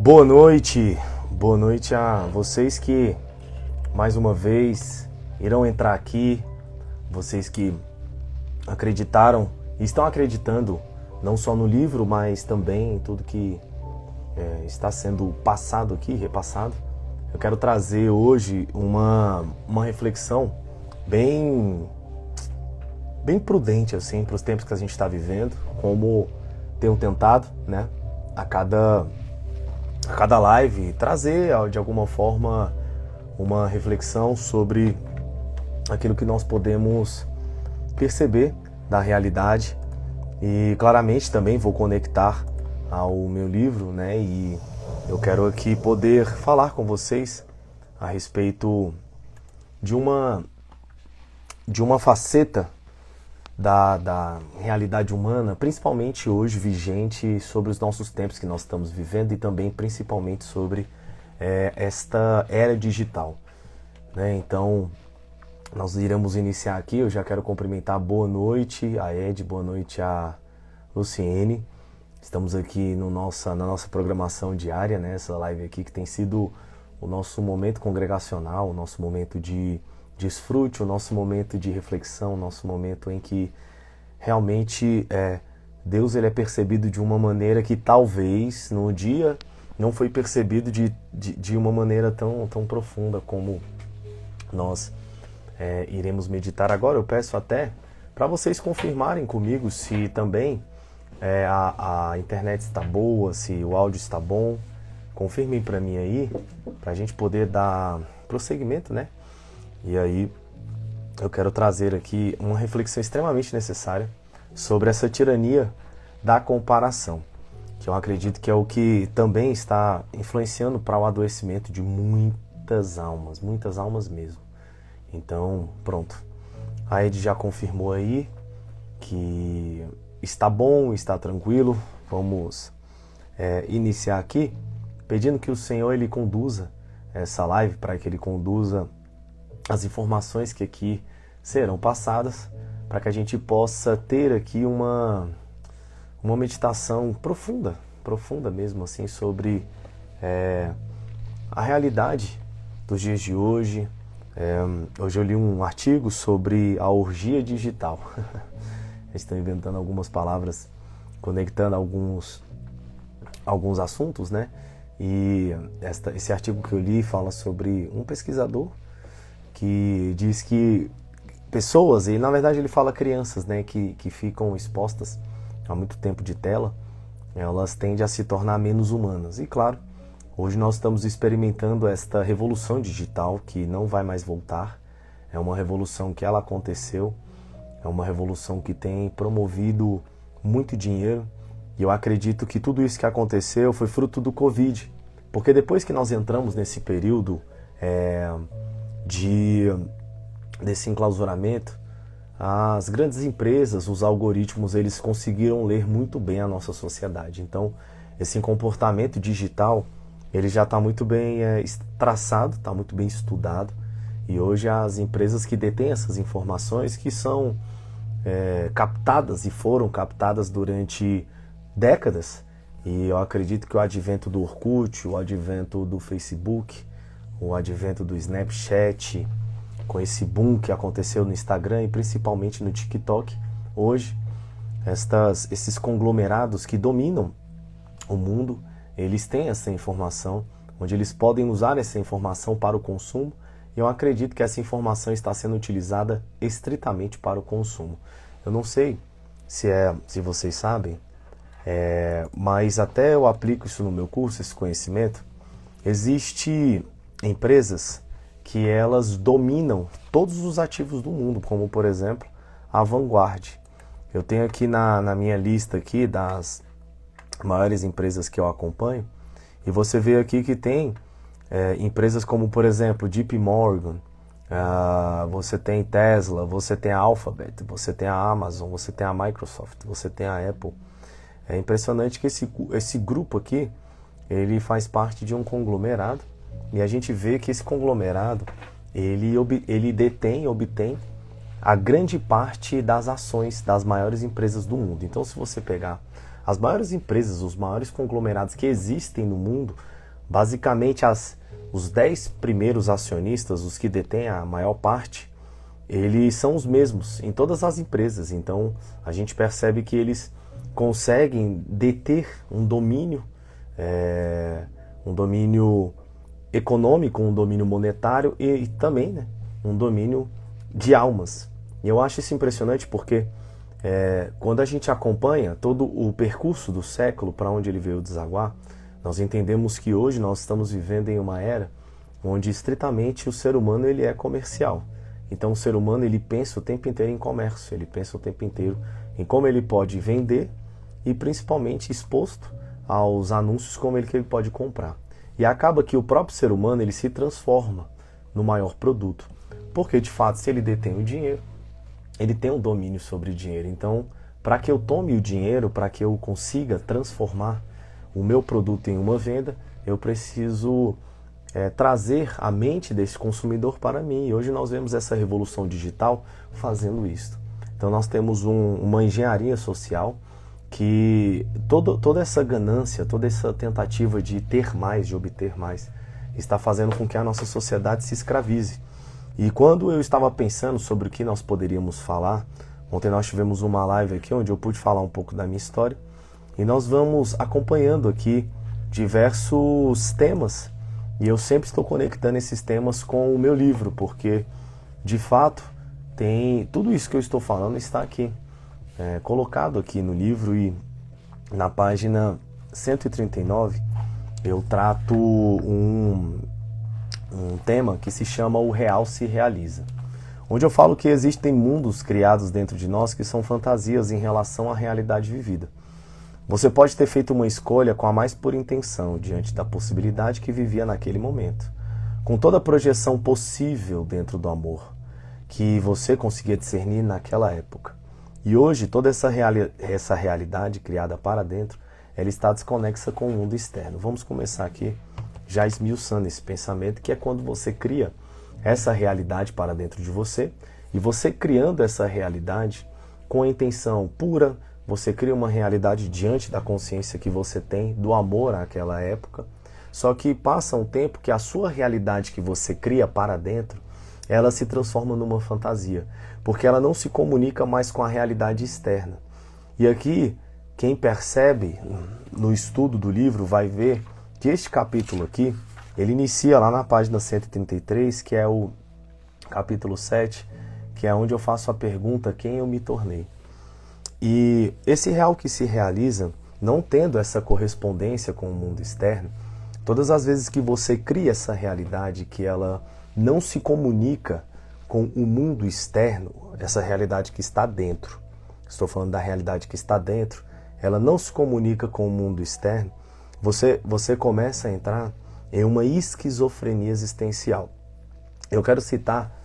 Boa noite a vocês que mais uma vez irão entrar aqui, vocês que acreditaram e estão acreditando não só no livro, mas também em tudo que está sendo passado aqui, repassado. Eu quero trazer hoje uma reflexão bem prudente assim para os tempos que a gente está vivendo, como tenho tentado, né, a cada live trazer de alguma forma uma reflexão sobre aquilo que nós podemos perceber da realidade, e claramente também vou conectar ao meu livro, né, e eu quero aqui poder falar com vocês a respeito de uma faceta da realidade humana, principalmente hoje vigente sobre os nossos tempos que nós estamos vivendo, e também principalmente sobre esta era digital, né? Então nós iremos iniciar aqui. Eu já quero cumprimentar, boa noite a Ed, boa noite a Luciene. Estamos aqui na nossa programação diária, né? Essa live aqui que tem sido o nosso momento congregacional, o nosso momento de desfrute, o nosso momento de reflexão, o nosso momento em que realmente Deus ele é percebido de uma maneira que talvez no dia não foi percebido de uma maneira tão profunda como nós iremos meditar agora. Eu peço até para vocês confirmarem comigo se também a internet está boa, se o áudio está bom. Confirmem para mim aí, para a gente poder dar prosseguimento, né? E aí eu quero trazer aqui uma reflexão extremamente necessária sobre essa tirania da comparação, que eu acredito que é o que também está influenciando para o adoecimento de muitas almas mesmo. Então, pronto. A Ed já confirmou aí que está bom, está tranquilo. Vamos iniciar aqui pedindo que o Senhor ele conduza essa live, para que ele conduza as informações que aqui serão passadas, para que a gente possa ter aqui uma meditação profunda mesmo assim, sobre a realidade dos dias de hoje. Hoje eu li um artigo sobre a orgia digital. Eles estão inventando algumas palavras, conectando alguns assuntos, né? E esse artigo que eu li fala sobre um pesquisador que diz que pessoas, e na verdade ele fala crianças, né, que ficam expostas há muito tempo de tela, elas tendem a se tornar menos humanas. E claro, hoje nós estamos experimentando esta revolução digital que não vai mais voltar. É uma revolução que ela aconteceu, é uma revolução que tem promovido muito dinheiro, e eu acredito que tudo isso que aconteceu foi fruto do Covid, porque depois que nós entramos nesse período desse enclausuramento, as grandes empresas, os algoritmos, eles conseguiram ler muito bem a nossa sociedade. Então, esse comportamento digital, ele já está muito bem traçado, está muito bem estudado, e hoje as empresas que detêm essas informações, que são captadas e foram captadas durante décadas, e eu acredito que o advento do Orkut, o advento do Facebook, o advento do Snapchat, com esse boom que aconteceu no Instagram e principalmente no TikTok, hoje esses conglomerados que dominam o mundo, eles têm essa informação, onde eles podem usar essa informação para o consumo, e eu acredito que essa informação está sendo utilizada estritamente para o consumo. Eu não sei se vocês sabem, mas até eu aplico isso no meu curso, esse conhecimento. Existem empresas que elas dominam todos os ativos do mundo, como por exemplo a Vanguard. Eu tenho aqui na minha lista aqui das maiores empresas que eu acompanho, e você vê aqui que tem empresas como por exemplo JP Morgan, você tem Tesla, você tem a Alphabet, você tem a Amazon, você tem a Microsoft, você tem a Apple. É impressionante que esse grupo aqui, ele faz parte de um conglomerado, e a gente vê que esse conglomerado, ele obtém a grande parte das ações das maiores empresas do mundo. Então, se você pegar As maiores empresas, os maiores conglomerados que existem no mundo, basicamente os 10 primeiros acionistas, os que detêm a maior parte, eles são os mesmos em todas as empresas. Então a gente percebe que eles conseguem deter um domínio econômico, um domínio monetário e também, né, um domínio de almas. E eu acho isso impressionante porque quando a gente acompanha todo o percurso do século para onde ele veio desaguar, nós entendemos que hoje nós estamos vivendo em uma era onde estritamente o ser humano ele é comercial. Então o ser humano ele pensa o tempo inteiro em comércio, ele pensa o tempo inteiro em como ele pode vender e principalmente exposto aos anúncios como que ele pode comprar. E acaba que o próprio ser humano ele se transforma no maior produto, porque de fato se ele detém o dinheiro, ele tem um domínio sobre o dinheiro. Então, para que eu tome o dinheiro, para que eu consiga transformar o meu produto em uma venda, eu preciso trazer a mente desse consumidor para mim. E hoje nós vemos essa revolução digital fazendo isso. Então nós temos uma engenharia social que toda essa ganância, toda essa tentativa de ter mais, de obter mais, está fazendo com que a nossa sociedade se escravize. E quando eu estava pensando sobre o que nós poderíamos falar, ontem nós tivemos uma live aqui onde eu pude falar um pouco da minha história, e nós vamos acompanhando aqui diversos temas, e eu sempre estou conectando esses temas com o meu livro, porque de fato tudo isso que eu estou falando está aqui, colocado aqui no livro. E na página 139 eu trato um tema que se chama O Real se Realiza, onde eu falo que existem mundos criados dentro de nós que são fantasias em relação à realidade vivida. Você pode ter feito uma escolha com a mais pura intenção diante da possibilidade que vivia naquele momento, com toda a projeção possível dentro do amor que você conseguia discernir naquela época. E hoje toda essa realidade criada para dentro, ela está desconexa com o mundo externo. Vamos começar aqui já esmiuçando esse pensamento, que é quando você cria essa realidade para dentro de você, e você criando essa realidade com a intenção pura, você cria uma realidade diante da consciência que você tem do amor àquela época. Só que passa um tempo que a sua realidade que você cria para dentro, ela se transforma numa fantasia, porque ela não se comunica mais com a realidade externa. E aqui, quem percebe no estudo do livro vai ver que este capítulo aqui, ele inicia lá na página 133, que é o capítulo 7, que é onde eu faço a pergunta: quem eu me tornei? E esse real que se realiza, não tendo essa correspondência com o mundo externo, todas as vezes que você cria essa realidade que ela não se comunica com o mundo externo, essa realidade que está dentro, estou falando da realidade que está dentro, ela não se comunica com o mundo externo, você começa a entrar em uma esquizofrenia existencial. Eu quero citar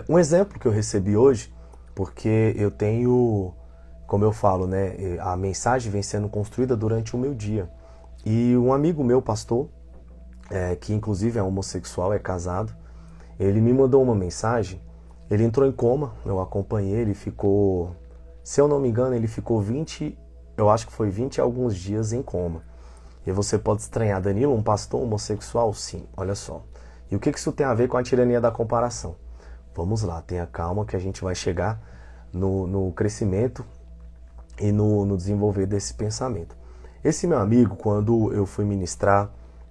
um exemplo que eu recebi hoje, porque eu tenho, como eu falo, né, a mensagem vem sendo construída durante o meu dia. E um amigo meu, pastor, que inclusive é homossexual, é casado, ele me mandou uma mensagem. Ele entrou em coma, eu acompanhei, ele ficou, se eu não me engano, ele ficou 20 e alguns dias em coma. E você pode estranhar: Danilo, um pastor homossexual? Sim, olha só. E o que isso tem a ver com a tirania da comparação? Vamos lá, tenha calma que a gente vai chegar no crescimento e no desenvolver desse pensamento. Esse meu amigo, quando eu fui ministrar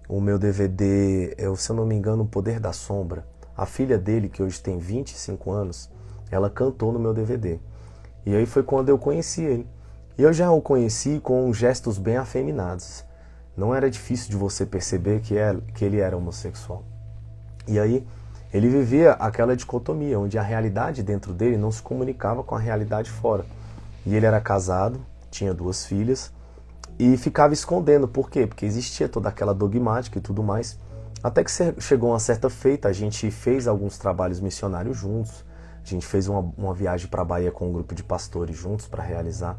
o meu DVD, se eu não me engano, O Poder da Sombra, a filha dele, que hoje tem 25 anos, ela cantou no meu DVD. E aí foi quando eu conheci ele. E eu já o conheci com gestos bem afeminados. Não era difícil de você perceber que ele era homossexual. E aí ele vivia aquela dicotomia, onde a realidade dentro dele não se comunicava com a realidade fora. E ele era casado, tinha 2 filhas, e ficava escondendo. Por quê? Porque existia toda aquela dogmática e tudo mais. Até que chegou uma certa feita, a gente fez alguns trabalhos missionários juntos. A gente fez uma viagem para a Bahia com um grupo de pastores juntos para realizar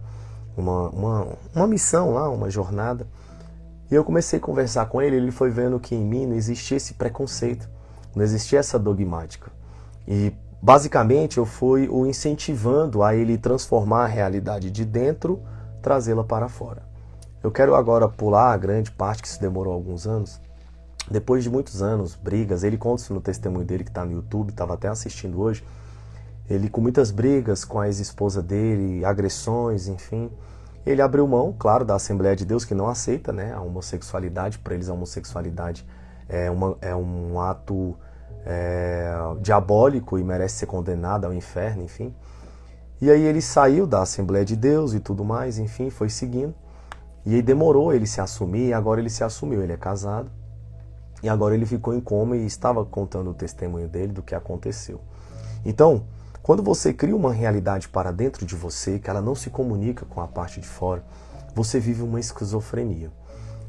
uma missão lá, uma jornada. E eu comecei a conversar com ele, ele foi vendo que em mim não existia esse preconceito, não existia essa dogmática. E basicamente eu fui o incentivando a ele transformar a realidade de dentro, trazê-la para fora. Eu quero agora pular a grande parte, que isso demorou alguns anos. Depois de muitos anos, brigas, ele conta isso no testemunho dele que está no YouTube, estava até assistindo hoje. Ele com muitas brigas com a ex-esposa dele, agressões, enfim. Ele abriu mão, claro, da Assembleia de Deus, que não aceita, né, a homossexualidade. Para eles a homossexualidade é um ato diabólico e merece ser condenado ao inferno, enfim. E aí ele saiu da Assembleia de Deus e tudo mais, enfim, foi seguindo. E aí demorou ele se assumir e agora ele se assumiu. Ele é casado e agora ele ficou em coma e estava contando o testemunho dele do que aconteceu. Então, quando você cria uma realidade para dentro de você, que ela não se comunica com a parte de fora, você vive uma esquizofrenia.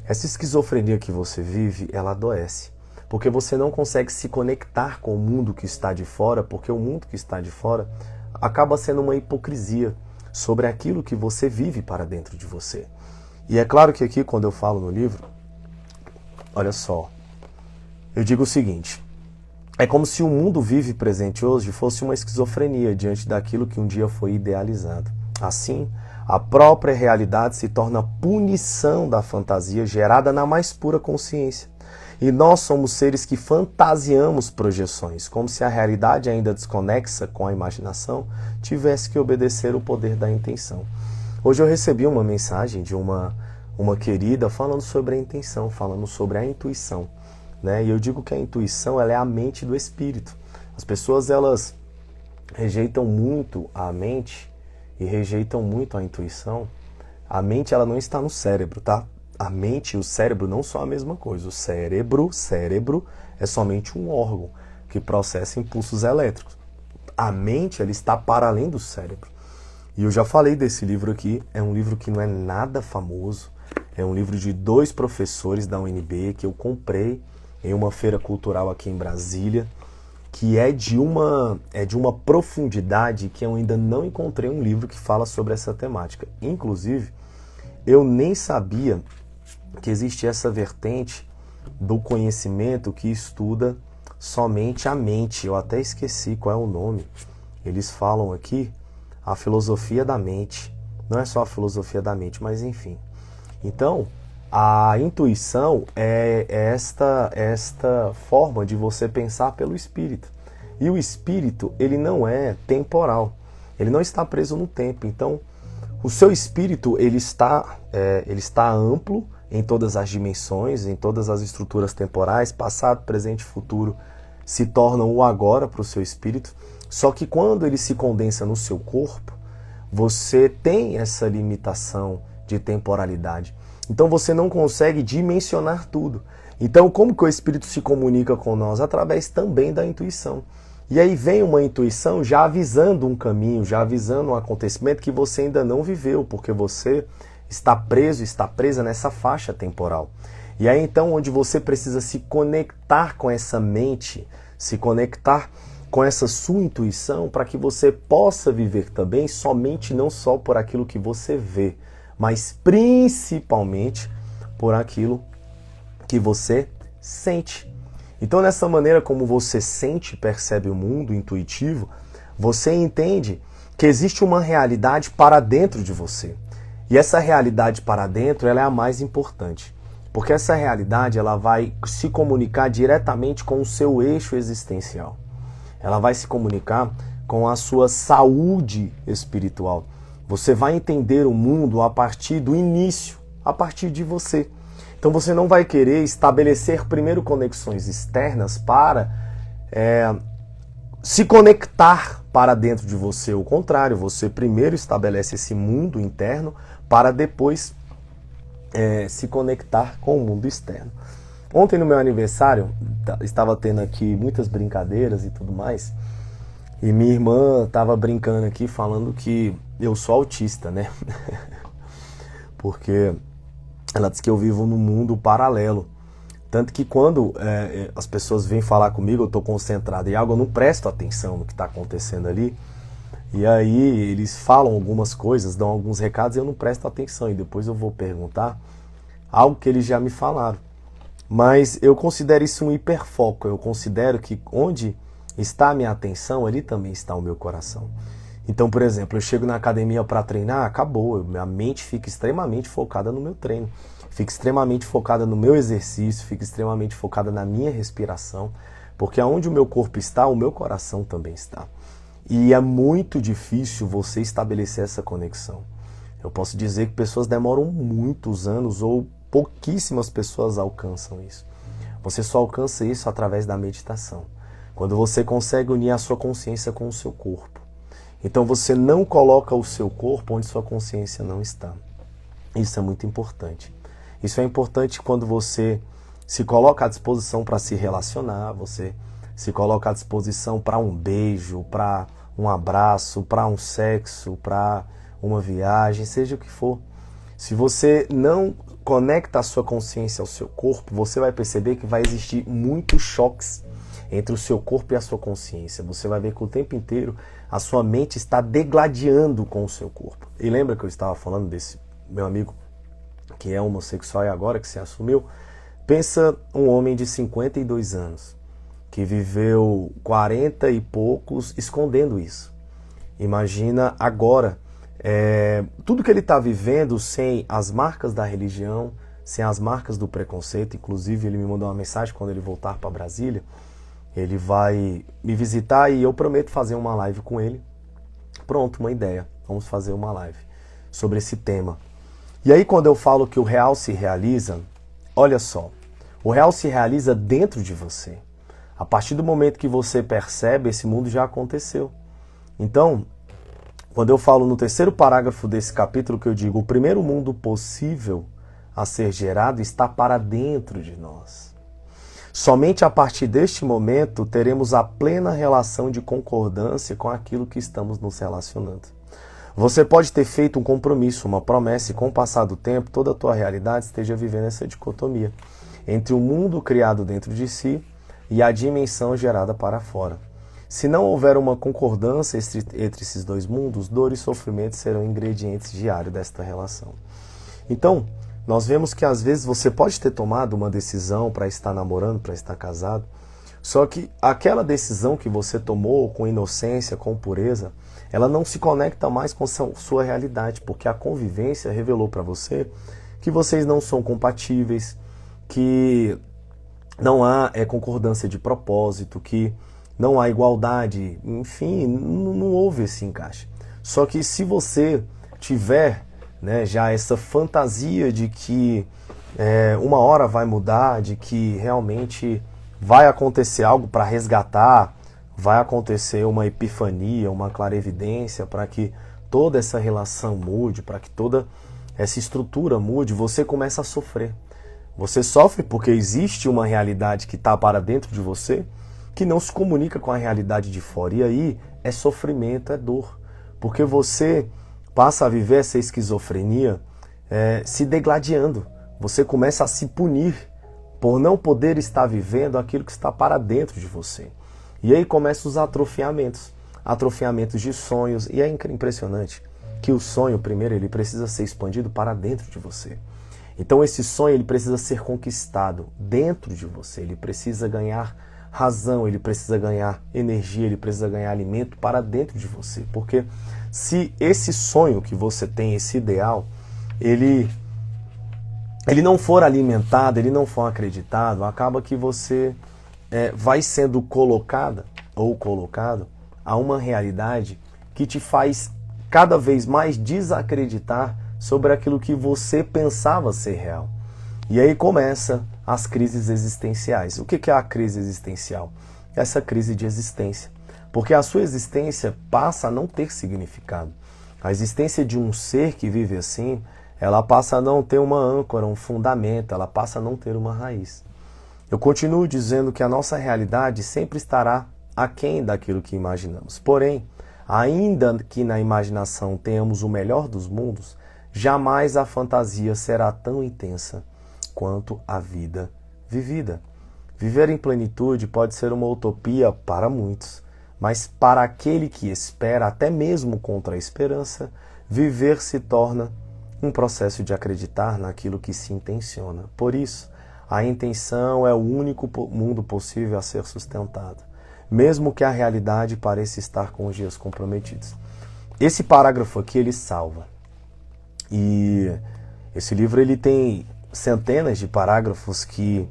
Essa esquizofrenia que você vive, ela adoece. Porque você não consegue se conectar com o mundo que está de fora, porque o mundo que está de fora acaba sendo uma hipocrisia sobre aquilo que você vive para dentro de você. E é claro que aqui, quando eu falo no livro, olha só, eu digo o seguinte: é como se o mundo vive presente hoje fosse uma esquizofrenia diante daquilo que um dia foi idealizado. Assim, a própria realidade se torna punição da fantasia gerada na mais pura consciência. E nós somos seres que fantasiamos projeções, como se a realidade ainda desconexa com a imaginação tivesse que obedecer o poder da intenção. Hoje eu recebi uma mensagem de uma querida falando sobre a intenção, falando sobre a intuição, né? E eu digo que a intuição, ela é a mente do espírito. As pessoas, elas rejeitam muito a mente e rejeitam muito a intuição. A mente, ela não está no cérebro, tá? A mente e o cérebro não são a mesma coisa. O cérebro é somente um órgão que processa impulsos elétricos. A mente, ela está para além do cérebro. E eu já falei desse livro aqui, é um livro que não é nada famoso, é um livro de 2 professores da UNB que eu comprei em uma feira cultural aqui em Brasília, que é de uma profundidade que eu ainda não encontrei um livro que fala sobre essa temática. Inclusive, eu nem sabia que existe essa vertente do conhecimento que estuda somente a mente. Eu até esqueci qual é o nome. Eles falam aqui a filosofia da mente. Não é só a filosofia da mente, mas enfim. Então, a intuição é esta forma de você pensar pelo espírito. E o espírito, ele não é temporal. Ele não está preso no tempo. Então, o seu espírito, ele está amplo em todas as dimensões, em todas as estruturas temporais, passado, presente e futuro se tornam o agora para o seu espírito. Só que quando ele se condensa no seu corpo, você tem essa limitação de temporalidade. Então você não consegue dimensionar tudo. Então como que o espírito se comunica com nós? Através também da intuição. E aí vem uma intuição já avisando um caminho, já avisando um acontecimento que você ainda não viveu, porque você está preso, está presa nessa faixa temporal. E aí então onde você precisa se conectar com essa mente, se conectar com essa sua intuição para que você possa viver também somente não só por aquilo que você vê, mas principalmente por aquilo que você sente. Então nessa maneira como você sente e percebe o mundo intuitivo, você entende que existe uma realidade para dentro de você. E essa realidade para dentro, ela é a mais importante. Porque essa realidade, ela vai se comunicar diretamente com o seu eixo existencial. Ela vai se comunicar com a sua saúde espiritual. Você vai entender o mundo a partir do início, a partir de você. Então você não vai querer estabelecer primeiro conexões externas para se conectar para dentro de você. O contrário, você primeiro estabelece esse mundo interno para depois se conectar com o mundo externo. Ontem no meu aniversário, estava tendo aqui muitas brincadeiras e tudo mais, e minha irmã estava brincando aqui falando que eu sou autista, né? Porque ela diz que eu vivo num mundo paralelo. Tanto que quando as pessoas vêm falar comigo, eu estou concentrado em algo, eu não presto atenção no que está acontecendo ali. E aí eles falam algumas coisas, dão alguns recados e eu não presto atenção. E depois eu vou perguntar algo que eles já me falaram. Mas eu considero isso um hiperfoco. Eu considero que onde está a minha atenção, ali também está o meu coração. Então, por exemplo, eu chego na academia para treinar, acabou, minha mente fica extremamente focada no meu treino, fica extremamente focada no meu exercício, fica extremamente focada na minha respiração, porque aonde o meu corpo está, o meu coração também está. E é muito difícil você estabelecer essa conexão. Eu posso dizer que pessoas demoram muitos anos ou pouquíssimas pessoas alcançam isso. Você só alcança isso através da meditação, quando você consegue unir a sua consciência com o seu corpo. Então você não coloca o seu corpo onde sua consciência não está. Isso é muito importante. Isso é importante quando você se coloca à disposição para se relacionar, você se coloca à disposição para um beijo, para um abraço, para um sexo, para uma viagem, seja o que for. Se você não conecta a sua consciência ao seu corpo, você vai perceber que vai existir muitos choques entre o seu corpo e a sua consciência. Você vai ver que o tempo inteiro a sua mente está degladiando com o seu corpo. E lembra que eu estava falando desse meu amigo que é homossexual e agora que se assumiu? Pensa um homem de 52 anos que viveu 40 e poucos escondendo isso. Imagina agora tudo que ele está vivendo sem as marcas da religião, sem as marcas do preconceito. Inclusive ele me mandou uma mensagem quando ele voltar para Brasília. Ele vai me visitar e eu prometo fazer uma live com ele. Pronto, uma ideia. Vamos fazer uma live sobre esse tema. E aí quando eu falo que o real se realiza, olha só, o real se realiza dentro de você. A partir do momento que você percebe, esse mundo já aconteceu. Então, quando eu falo no terceiro parágrafo desse capítulo que eu digo, o primeiro mundo possível a ser gerado está para dentro de nós. Somente a partir deste momento teremos a plena relação de concordância com aquilo que estamos nos relacionando. Você pode ter feito um compromisso, uma promessa, e com o passar do tempo, toda a tua realidade esteja vivendo essa dicotomia entre o mundo criado dentro de si e a dimensão gerada para fora. Se não houver uma concordância entre esses dois mundos, dor e sofrimento serão ingredientes diários desta relação. Então, nós vemos que às vezes você pode ter tomado uma decisão para estar namorando, para estar casado, só que aquela decisão que você tomou com inocência, com pureza, ela não se conecta mais com sua realidade, porque a convivência revelou para você que vocês não são compatíveis, que não há concordância de propósito, que não há igualdade, enfim, não houve esse encaixe. Só que se você tiver já essa fantasia de que uma hora vai mudar, de que realmente vai acontecer algo para resgatar, vai acontecer uma epifania, uma clarevidência para que toda essa relação mude, para que toda essa estrutura mude, você começa a sofrer. Você sofre porque existe uma realidade que está para dentro de você, que não se comunica com a realidade de fora. E aí é sofrimento, é dor. Porque você passa a viver essa esquizofrenia se degladiando. Você começa a se punir por não poder estar vivendo aquilo que está para dentro de você. E aí começam os atrofiamentos de sonhos. E é impressionante que o sonho, primeiro, ele precisa ser expandido para dentro de você. Então esse sonho ele precisa ser conquistado dentro de você. Ele precisa ganhar razão, ele precisa ganhar energia, ele precisa ganhar alimento para dentro de você. Porque se esse sonho que você tem, esse ideal, ele não for alimentado, ele não for acreditado, acaba que você vai sendo colocada ou colocado a uma realidade que te faz cada vez mais desacreditar sobre aquilo que você pensava ser real. E aí começa as crises existenciais. O que é a crise existencial? Essa crise de existência. Porque a sua existência passa a não ter significado. A existência de um ser que vive assim, ela passa a não ter uma âncora, um fundamento, ela passa a não ter uma raiz. Eu continuo dizendo que a nossa realidade sempre estará aquém daquilo que imaginamos. Porém, ainda que na imaginação tenhamos o melhor dos mundos, jamais a fantasia será tão intensa quanto a vida vivida. Viver em plenitude pode ser uma utopia para muitos, mas para aquele que espera, até mesmo contra a esperança, viver se torna um processo de acreditar naquilo que se intenciona. Por isso, a intenção é o único mundo possível a ser sustentado, mesmo que a realidade pareça estar com os dias comprometidos. esse parágrafo aqui ele salva. E esse livro ele tem centenas de parágrafos que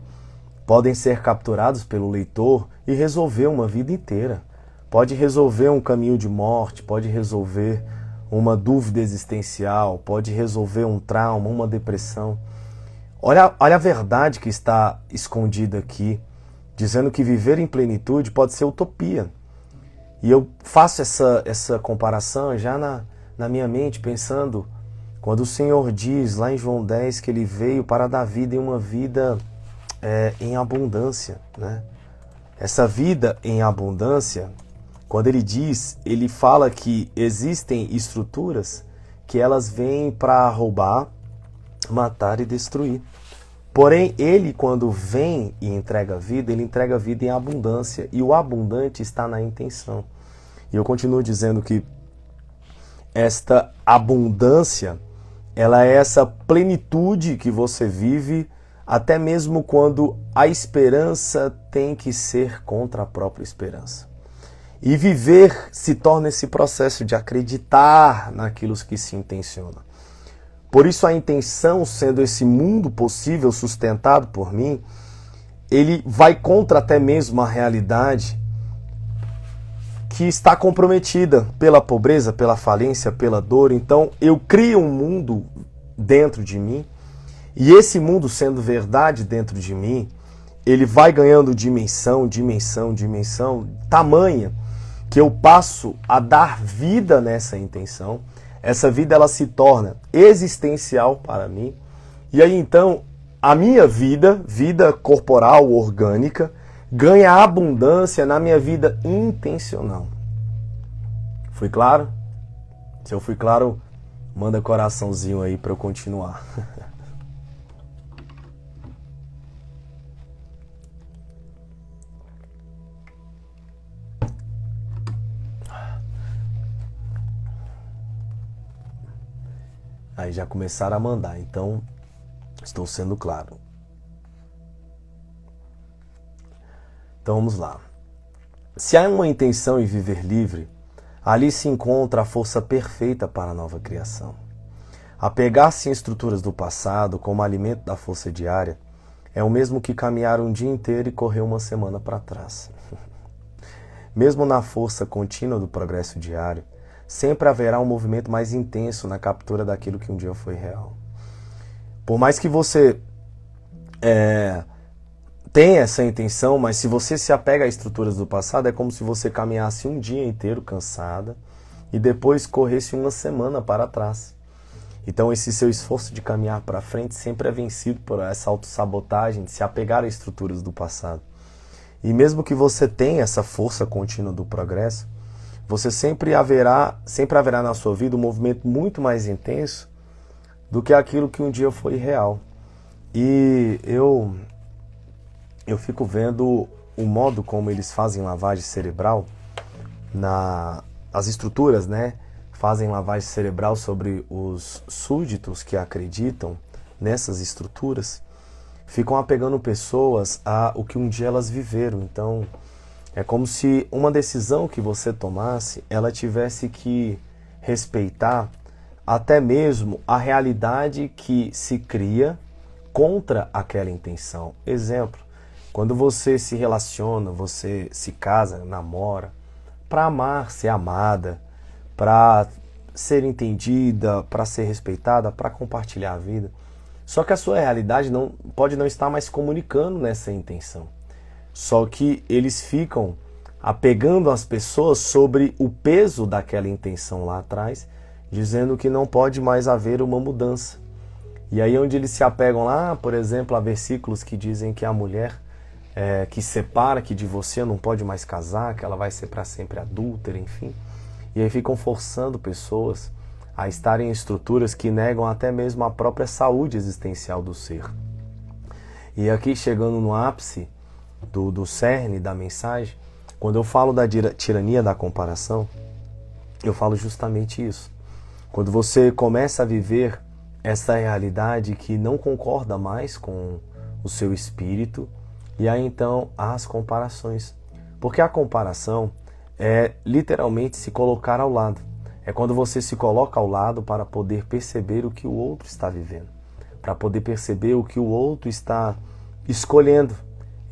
podem ser capturados pelo leitor e resolver uma vida inteira. Pode resolver um caminho de morte, pode resolver uma dúvida existencial, pode resolver um trauma, uma depressão. Olha a verdade que está escondida aqui, dizendo que viver em plenitude pode ser utopia. E eu faço essa comparação já na minha mente, pensando, quando o Senhor diz lá em João 10 que Ele veio para dar vida em uma vida em abundância, né? Essa vida em abundância, quando Ele diz, Ele fala que existem estruturas que elas vêm para roubar, matar e destruir. Porém, Ele, quando vem e entrega vida, Ele entrega vida em abundância. E o abundante está na intenção. E eu continuo dizendo que esta abundância, ela é essa plenitude que você vive, até mesmo quando a esperança tem que ser contra a própria esperança. E viver se torna esse processo de acreditar naquilo que se intenciona. Por isso a intenção, sendo esse mundo possível sustentado por mim, ele vai contra até mesmo a realidade que está comprometida pela pobreza, pela falência, pela dor. Então eu crio um mundo dentro de mim, e esse mundo sendo verdade dentro de mim, ele vai ganhando dimensão, tamanha que eu passo a dar vida nessa intenção. Essa vida ela se torna existencial para mim. E aí então a minha vida corporal, orgânica, ganha abundância na minha vida intencional. Fui claro? Se eu fui claro, manda coraçãozinho aí para eu continuar. Aí já começaram a mandar, então estou sendo claro. Então vamos lá. Se há uma intenção em viver livre, ali se encontra a força perfeita para a nova criação. Apegar-se em estruturas do passado como alimento da força diária é o mesmo que caminhar um dia inteiro e correr uma semana para trás. Mesmo na força contínua do progresso diário, sempre haverá um movimento mais intenso na captura daquilo que um dia foi real. Por mais que você tenha essa intenção, mas se você se apega a estruturas do passado, é como se você caminhasse um dia inteiro cansada e depois corresse uma semana para trás. Então esse seu esforço de caminhar para frente sempre é vencido por essa autossabotagem de se apegar a estruturas do passado. E mesmo que você tenha essa força contínua do progresso, você sempre haverá na sua vida um movimento muito mais intenso do que aquilo que um dia foi real. E eu fico vendo o modo como eles fazem lavagem cerebral, as estruturas, né? Fazem lavagem cerebral sobre os súditos que acreditam nessas estruturas, ficam apegando pessoas a o que um dia elas viveram. Então, é como se uma decisão que você tomasse, ela tivesse que respeitar até mesmo a realidade que se cria contra aquela intenção. Exemplo, quando você se relaciona, você se casa, namora, para amar, ser amada, para ser entendida, para ser respeitada, para compartilhar a vida. Só que a sua realidade pode não estar mais comunicando nessa intenção. Só que eles ficam apegando as pessoas sobre o peso daquela intenção lá atrás, dizendo que não pode mais haver uma mudança. E aí onde eles se apegam lá, por exemplo, a versículos que dizem que a mulher que separa, que divorcia, não pode mais casar, que ela vai ser para sempre adúltera, enfim. E aí ficam forçando pessoas a estarem em estruturas que negam até mesmo a própria saúde existencial do ser. E aqui chegando no ápice do cerne da mensagem, quando eu falo da tirania da comparação, eu falo justamente isso. Quando você começa a viver essa realidade que não concorda mais com o seu espírito, e aí então há as comparações. Porque a comparação é literalmente se colocar ao lado. É quando você se coloca ao lado para poder perceber o que o outro está vivendo, para poder perceber o que o outro está escolhendo.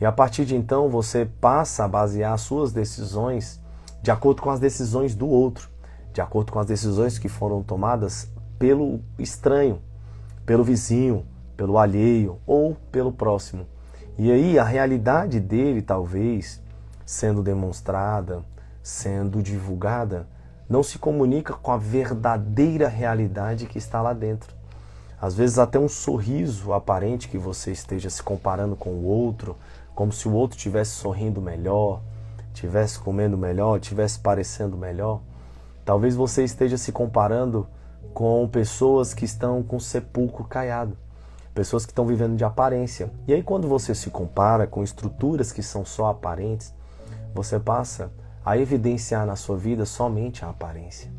E a partir de então você passa a basear as suas decisões de acordo com as decisões do outro, de acordo com as decisões que foram tomadas pelo estranho, pelo vizinho, pelo alheio ou pelo próximo. E aí a realidade dele, talvez, sendo demonstrada, sendo divulgada, não se comunica com a verdadeira realidade que está lá dentro. Às vezes até um sorriso aparente que você esteja se comparando com o outro, como se o outro estivesse sorrindo melhor, estivesse comendo melhor, estivesse parecendo melhor. Talvez você esteja se comparando com pessoas que estão com o sepulcro caiado, pessoas que estão vivendo de aparência. E aí quando você se compara com estruturas que são só aparentes, você passa a evidenciar na sua vida somente a aparência.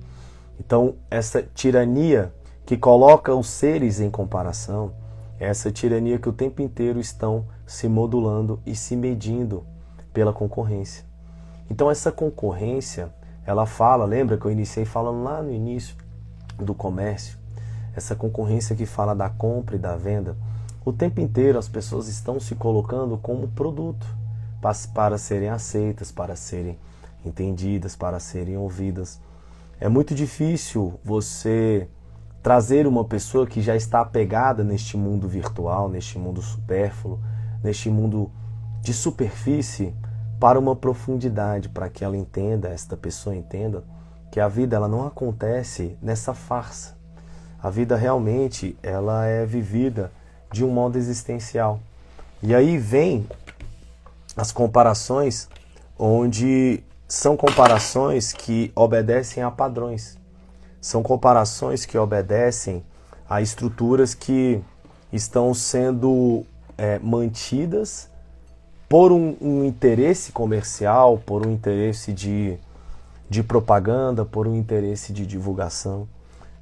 Então essa tirania que coloca os seres em comparação, é essa tirania que o tempo inteiro estão se modulando e se medindo pela concorrência. Então essa concorrência, ela fala, lembra que eu iniciei falando lá no início do comércio, essa concorrência que fala da compra e da venda, o tempo inteiro as pessoas estão se colocando como produto para serem aceitas, para serem entendidas, para serem ouvidas. É muito difícil você trazer uma pessoa que já está apegada neste mundo virtual, neste mundo supérfluo, neste mundo de superfície, para uma profundidade, para que ela entenda, esta pessoa entenda, que a vida ela não acontece nessa farsa. A vida realmente ela é vivida de um modo existencial. E aí vem as comparações, onde são comparações que obedecem a padrões. São comparações que obedecem a estruturas que estão sendo mantidas por um interesse comercial, por um interesse de propaganda, por um interesse de divulgação.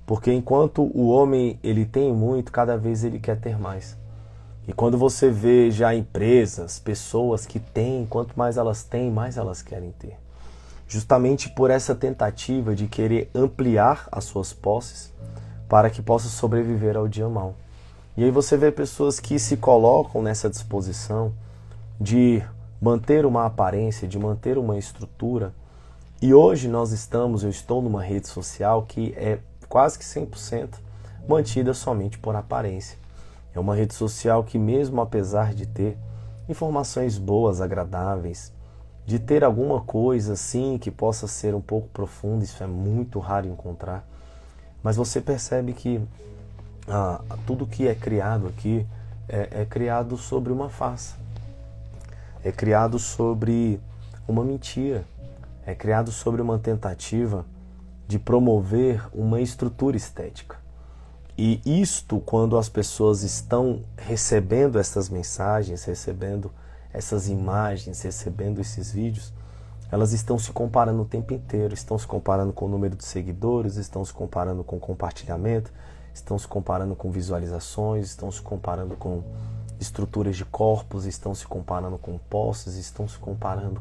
Porque enquanto o homem ele tem muito, cada vez ele quer ter mais. E quando você vê já empresas, pessoas que têm, quanto mais elas têm, mais elas querem ter. Justamente por essa tentativa de querer ampliar as suas posses para que possa sobreviver ao dia mau. E aí você vê pessoas que se colocam nessa disposição de manter uma aparência, de manter uma estrutura. E hoje eu estou numa rede social que é quase que 100% mantida somente por aparência. É uma rede social que, mesmo apesar de ter informações boas, agradáveis, de ter alguma coisa assim que possa ser um pouco profunda, isso é muito raro encontrar, mas você percebe que tudo que é criado aqui é criado sobre uma farsa, é criado sobre uma mentira, é criado sobre uma tentativa de promover uma estrutura estética. E isto, quando as pessoas estão recebendo essas mensagens, recebendo essas imagens, recebendo esses vídeos, elas estão se comparando o tempo inteiro, estão se comparando com o número de seguidores, estão se comparando com compartilhamento, estão se comparando com visualizações, estão se comparando com estruturas de corpos, estão se comparando com posses, estão se comparando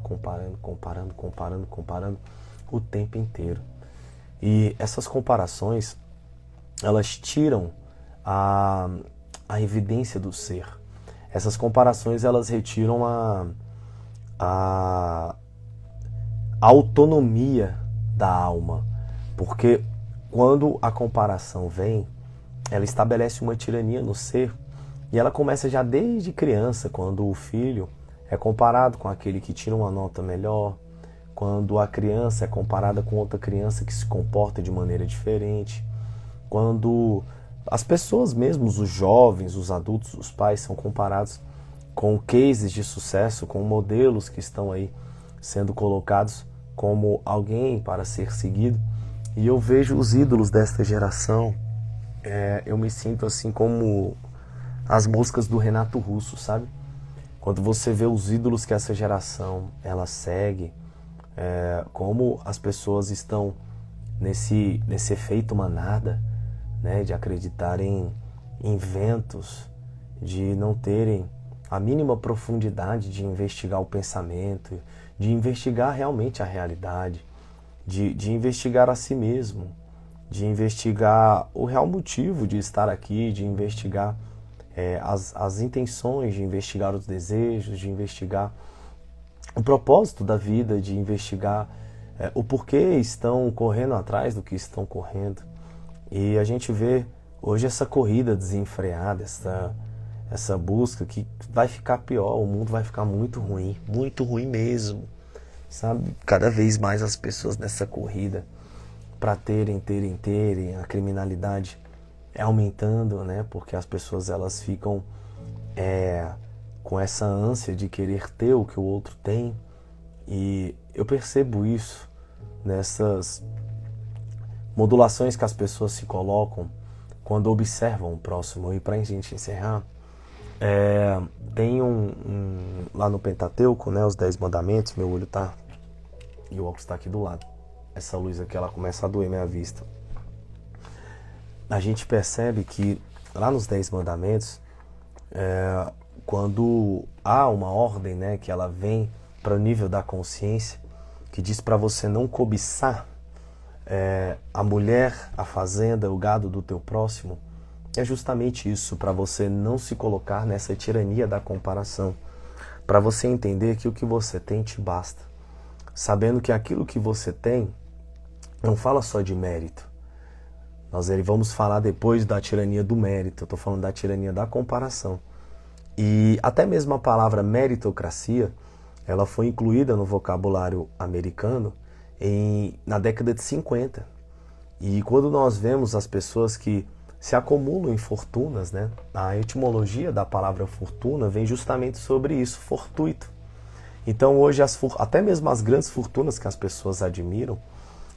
o tempo inteiro. E essas comparações, elas tiram a evidência do ser. Essas comparações, elas retiram a autonomia da alma. Porque quando a comparação vem, ela estabelece uma tirania no ser. E ela começa já desde criança, quando o filho é comparado com aquele que tira uma nota melhor, quando a criança é comparada com outra criança que se comporta de maneira diferente, quando as pessoas mesmo, os jovens, os adultos, os pais são comparados com cases de sucesso, com modelos que estão aí sendo colocados como alguém para ser seguido. E eu vejo os ídolos desta geração, eu me sinto assim como as músicas do Renato Russo, sabe? Quando você vê os ídolos que essa geração ela segue, como as pessoas estão nesse efeito manada, né, de acreditarem em ventos, de não terem a mínima profundidade de investigar o pensamento, de investigar realmente a realidade, de investigar a si mesmo. de investigar o real motivo de estar aqui, de investigar as intenções, de investigar os desejos, de investigar o propósito da vida, de investigar o porquê estão correndo atrás do que estão correndo. E a gente vê hoje essa corrida desenfreada, essa busca que vai ficar pior, o mundo vai ficar muito ruim mesmo, sabe? Cada vez mais as pessoas nessa corrida para terem, a criminalidade é aumentando, né? Porque as pessoas elas ficam com essa ânsia de querer ter o que o outro tem. E eu percebo isso nessas modulações que as pessoas se colocam quando observam o próximo. E para a gente encerrar, tem lá no Pentateuco, né, os 10 mandamentos, meu olho tá e o óculos está aqui do lado. Essa luz aqui ela começa a doer minha vista. A gente percebe que lá nos 10 mandamentos, quando há uma ordem, né, que ela vem para o nível da consciência, que diz para você não cobiçar a mulher, a fazenda, o gado do teu próximo, é justamente isso, para você não se colocar nessa tirania da comparação, para você entender que o que você tem te basta, sabendo que aquilo que você tem não fala só de mérito. Nós vamos falar depois da tirania do mérito, eu estou falando da tirania da comparação. E até mesmo a palavra meritocracia, ela foi incluída no vocabulário americano na década de 50. E quando nós vemos as pessoas que se acumulam em fortunas, né? A etimologia da palavra fortuna vem justamente sobre isso, fortuito. Então hoje até mesmo as grandes fortunas que as pessoas admiram,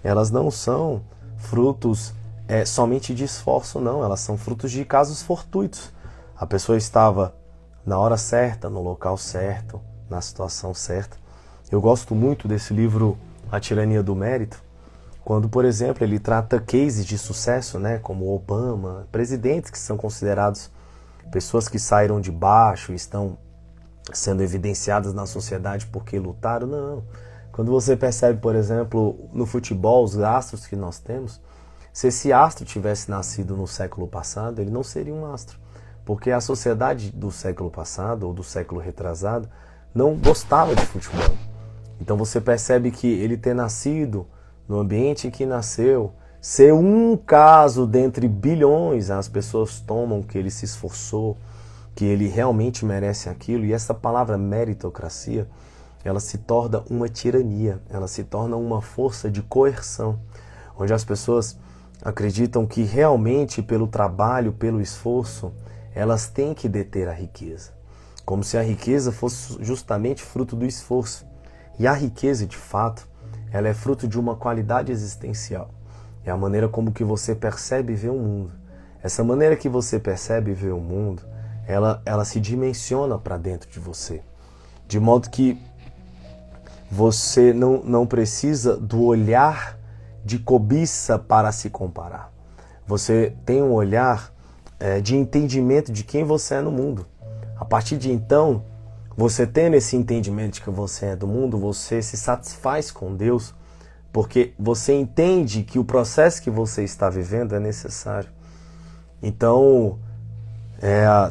elas não são frutos somente de esforço, não. Elas são frutos de casos fortuitos. A pessoa estava na hora certa, no local certo, na situação certa. Eu gosto muito desse livro A Tirania do Mérito, quando, por exemplo, ele trata cases de sucesso, né, como Obama, presidentes que são considerados pessoas que saíram de baixo e estão sendo evidenciadas na sociedade porque lutaram. Não. Quando você percebe, por exemplo, no futebol, os astros que nós temos, se esse astro tivesse nascido no século passado, ele não seria um astro, porque a sociedade do século passado ou do século retrasado não gostava de futebol. Então você percebe que ele ter nascido no ambiente em que nasceu, ser um caso dentre bilhões, as pessoas tomam que ele se esforçou, que ele realmente merece aquilo, e essa palavra meritocracia, ela se torna uma tirania, ela se torna uma força de coerção, onde as pessoas acreditam que realmente pelo trabalho, pelo esforço, elas têm que deter a riqueza, como se a riqueza fosse justamente fruto do esforço. E a riqueza, de fato, ela é fruto de uma qualidade existencial. É a maneira como que você percebe e vê o mundo. Essa maneira que você percebe e vê o mundo, ela se dimensiona para dentro de você. De modo que você não precisa do olhar de cobiça para se comparar. Você tem um olhar de entendimento de quem você é no mundo. A partir de então, você tendo esse entendimento de que você é do mundo, você se satisfaz com Deus, porque você entende que o processo que você está vivendo é necessário. Então,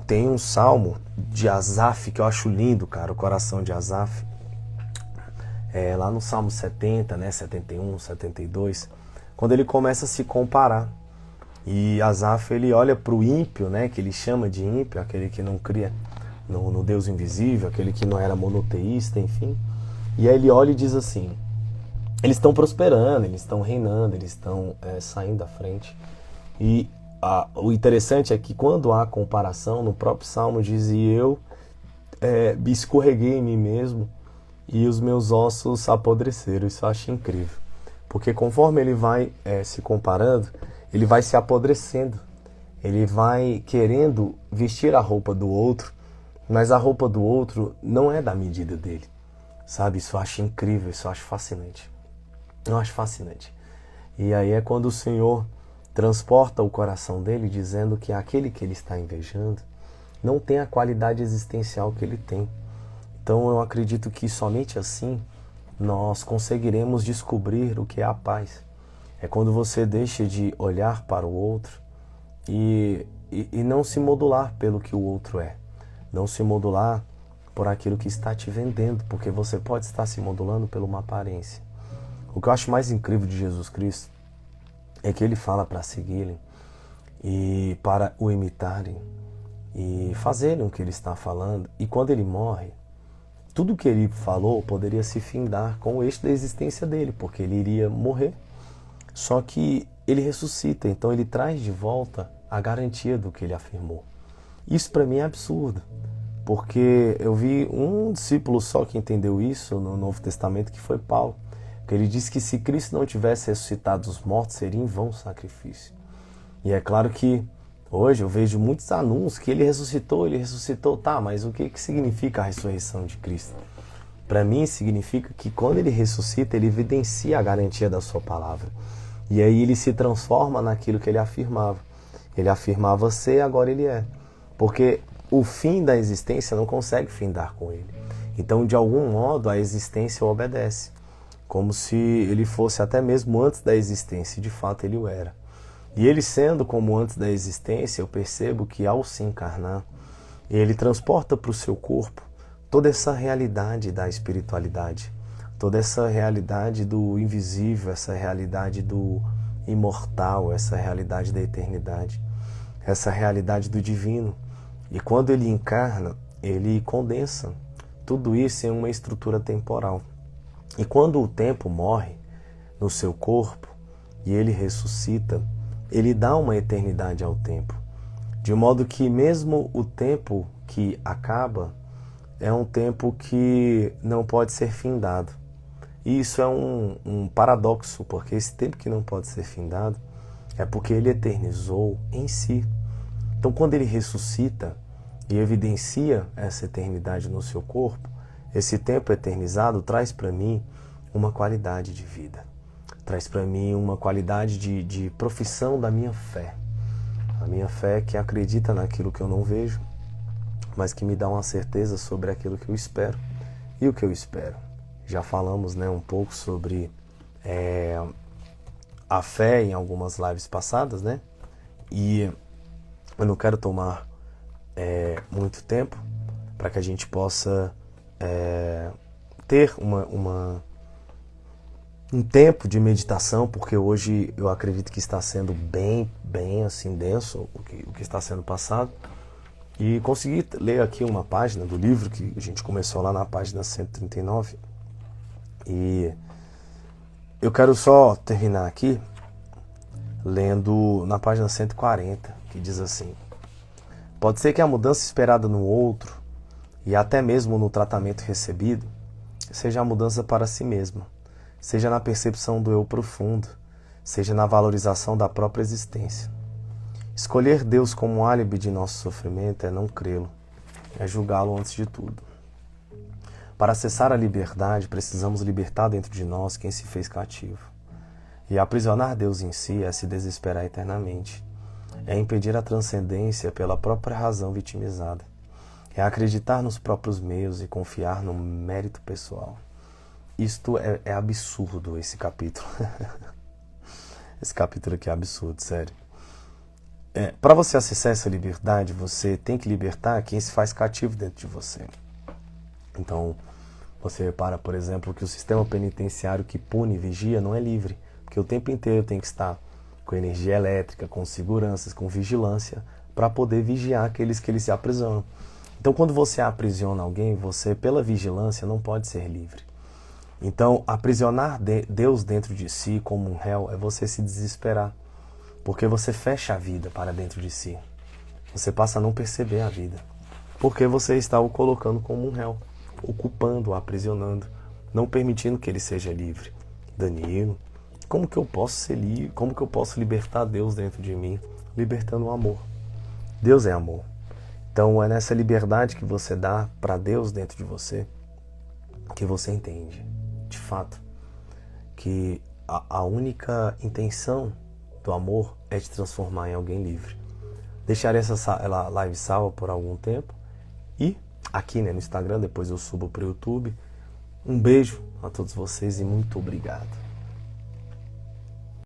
tem um salmo de Asaf que eu acho lindo, cara, o coração de Asaf. Lá no Salmo 70, né, 71, 72, quando ele começa a se comparar. E Asaf, ele olha para o ímpio, né, que ele chama de ímpio, aquele que não cria no Deus invisível, aquele que não era monoteísta, enfim. E aí ele olha e diz assim, eles estão prosperando, eles estão reinando, eles estão saindo à frente. E o interessante é que quando há comparação, no próprio Salmo diz, e eu me escorreguei em mim mesmo e os meus ossos apodreceram. Isso eu acho incrível. Porque conforme ele vai se comparando, ele vai se apodrecendo. Ele vai querendo vestir a roupa do outro, mas a roupa do outro não é da medida dele. Sabe? Isso eu acho incrível, isso eu acho fascinante. Eu acho fascinante. E aí é quando o Senhor transporta o coração dele dizendo que aquele que ele está invejando não tem a qualidade existencial que ele tem. Então eu acredito que somente assim nós conseguiremos descobrir o que é a paz. É quando você deixa de olhar para o outro e não se modular pelo que o outro é. Não se modular por aquilo que está te vendendo, porque você pode estar se modulando por uma aparência. O que eu acho mais incrível de Jesus Cristo é que ele fala para segui-lo e para o imitarem e fazerem o que ele está falando. E quando ele morre, tudo que ele falou poderia se findar com o eixo da existência dele, porque ele iria morrer. Só que ele ressuscita, então ele traz de volta a garantia do que ele afirmou. Isso para mim é absurdo, porque eu vi um discípulo só que entendeu isso no Novo Testamento, que foi Paulo, que ele disse que se Cristo não tivesse ressuscitado dos mortos, seria em vão o sacrifício. E é claro que hoje eu vejo muitos anúncios que ele ressuscitou, tá, mas o que significa a ressurreição de Cristo? Para mim significa que quando ele ressuscita, ele evidencia a garantia da sua palavra. E aí ele se transforma naquilo que ele afirmava. Ele afirmava ser, agora ele é. Porque o fim da existência não consegue findar com ele. Então, de algum modo, a existência o obedece. Como se ele fosse até mesmo antes da existência, e de fato ele o era. E ele sendo como antes da existência, eu percebo que ao se encarnar, ele transporta para o seu corpo toda essa realidade da espiritualidade, toda essa realidade do invisível, essa realidade do imortal, essa realidade da eternidade, essa realidade do divino. E quando ele encarna, ele condensa tudo isso em uma estrutura temporal. E quando o tempo morre no seu corpo e ele ressuscita, ele dá uma eternidade ao tempo. De modo que mesmo o tempo que acaba é um tempo que não pode ser findado. E isso é um paradoxo, porque esse tempo que não pode ser findado é porque ele eternizou em si. Então, quando ele ressuscita e evidencia essa eternidade no seu corpo, esse tempo eternizado traz para mim uma qualidade de vida. Traz para mim uma qualidade de profissão da minha fé. A minha fé que acredita naquilo que eu não vejo, mas que me dá uma certeza sobre aquilo que eu espero. E o que eu espero? Já falamos, né, um pouco sobre a fé em algumas lives passadas, né? E eu não quero tomar muito tempo para que a gente possa ter um tempo de meditação, porque hoje eu acredito que está sendo bem assim denso o que está sendo passado. E consegui ler aqui uma página do livro que a gente começou lá na página 139. E eu quero só terminar aqui lendo na página 140, que diz assim: pode ser que a mudança esperada no outro, e até mesmo no tratamento recebido, seja a mudança para si mesma, seja na percepção do eu profundo, seja na valorização da própria existência. Escolher Deus como álibi de nosso sofrimento é não crê-lo, é julgá-lo antes de tudo. Para acessar a liberdade, precisamos libertar dentro de nós quem se fez cativo. E aprisionar Deus em si é se desesperar eternamente. É impedir a transcendência pela própria razão vitimizada. É acreditar nos próprios meios e confiar no mérito pessoal. Isto é absurdo, esse capítulo. Esse capítulo aqui é absurdo, sério. Para você acessar essa liberdade, você tem que libertar quem se faz cativo dentro de você. Então, você repara, por exemplo, que o sistema penitenciário que pune e vigia não é livre, porque o tempo inteiro tem que estar com energia elétrica, com seguranças, com vigilância, para poder vigiar aqueles que eles se aprisionam. Então, quando você aprisiona alguém, você, pela vigilância, não pode ser livre. Então, aprisionar Deus dentro de si como um réu é você se desesperar, porque você fecha a vida para dentro de si. Você passa a não perceber a vida, porque você está o colocando como um réu, ocupando, aprisionando, não permitindo que ele seja livre. Danilo, como que eu posso ser livre? Como que eu posso libertar Deus dentro de mim? Libertando o amor. Deus é amor. Então é nessa liberdade que você dá para Deus dentro de você que você entende, de fato, que a única intenção do amor é te transformar em alguém livre. Deixarei essa live salva por algum tempo e aqui, né, no Instagram, depois eu subo para o YouTube. Um beijo a todos vocês e muito obrigado.